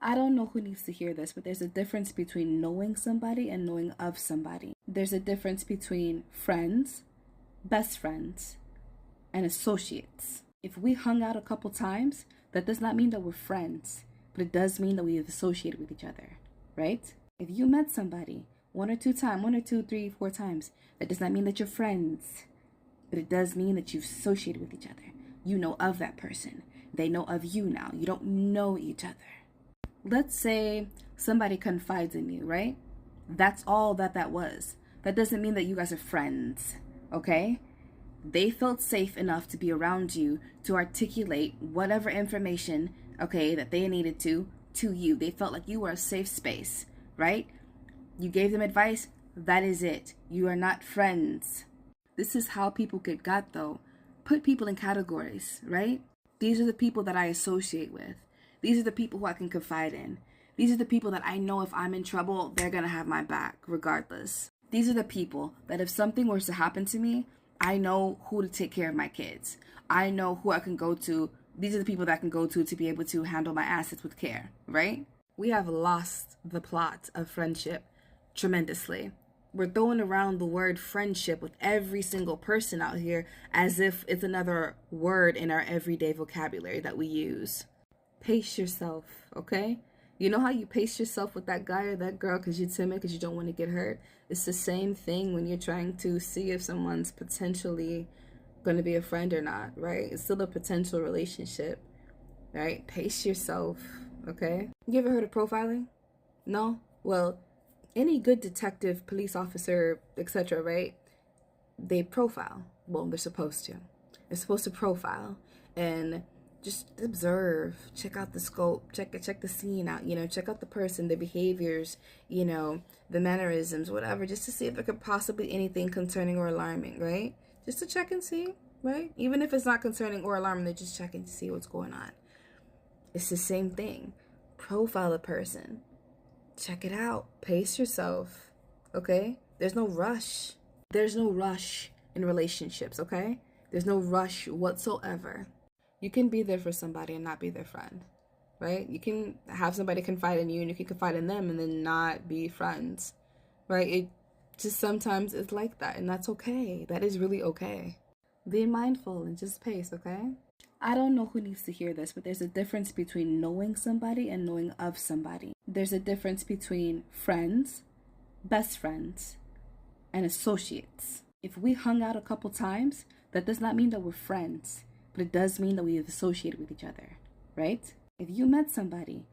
I don't know who needs to hear this, but there's a difference between knowing somebody and knowing of somebody. There's a difference between friends, best friends, and associates. If we hung out a couple times, that does not mean that we're friends, but it does mean that we have associated with each other, right? If you met somebody one or two times, 1 or 2, 3, 4 times, that does not mean that you're friends, but it does mean that you've associated with each other. You know of that person. They know of you now. You don't know each other. Let's say somebody confides in you, right? That's all that was. That doesn't mean that you guys are friends, okay? They felt safe enough to be around you to articulate whatever information, okay, that they needed to you. They felt like you were a safe space, right? You gave them advice. That is it. You are not friends. This is how people get got, though. Put people in categories, right? These are the people that I associate with. These are the people who I can confide in. These are the people that I know if I'm in trouble, they're going to have my back regardless. These are the people that if something were to happen to me, I know who to take care of my kids. I know who I can go to. These are the people that I can go to be able to handle my assets with care, right? We have lost the plot of friendship tremendously. We're throwing around the word friendship with every single person out here as if it's another word in our everyday vocabulary that we use. Pace yourself, okay? You know how you pace yourself with that guy or that girl because you're timid, because you don't want to get hurt? It's the same thing when you're trying to see if someone's potentially going to be a friend or not, right? It's still a potential relationship, right? Pace yourself, okay? You ever heard of profiling? No? Well, any good detective, police officer, etc., right? They profile. Well, they're supposed to. They're supposed to profile and just observe, check out the scope, check the scene out, check out the person, the behaviors, the mannerisms, whatever, just to see if there could possibly be anything concerning or alarming, right? Just to check and see, right? Even if it's not concerning or alarming, they're just checking to see what's going on. It's the same thing. Profile a person. Check it out. Pace yourself, okay? There's no rush. There's no rush in relationships, okay? There's no rush whatsoever. You can be there for somebody and not be their friend, right? You can have somebody confide in you and you can confide in them and then not be friends, right? It just sometimes it's like that, and that's okay. That is really okay. Be mindful and just pace, okay? I don't know who needs to hear this, but there's a difference between knowing somebody and knowing of somebody. There's a difference between friends, best friends, and associates. If we hung out a couple times, that does not mean that we're friends, but it does mean that we have associated with each other, right? If you met somebody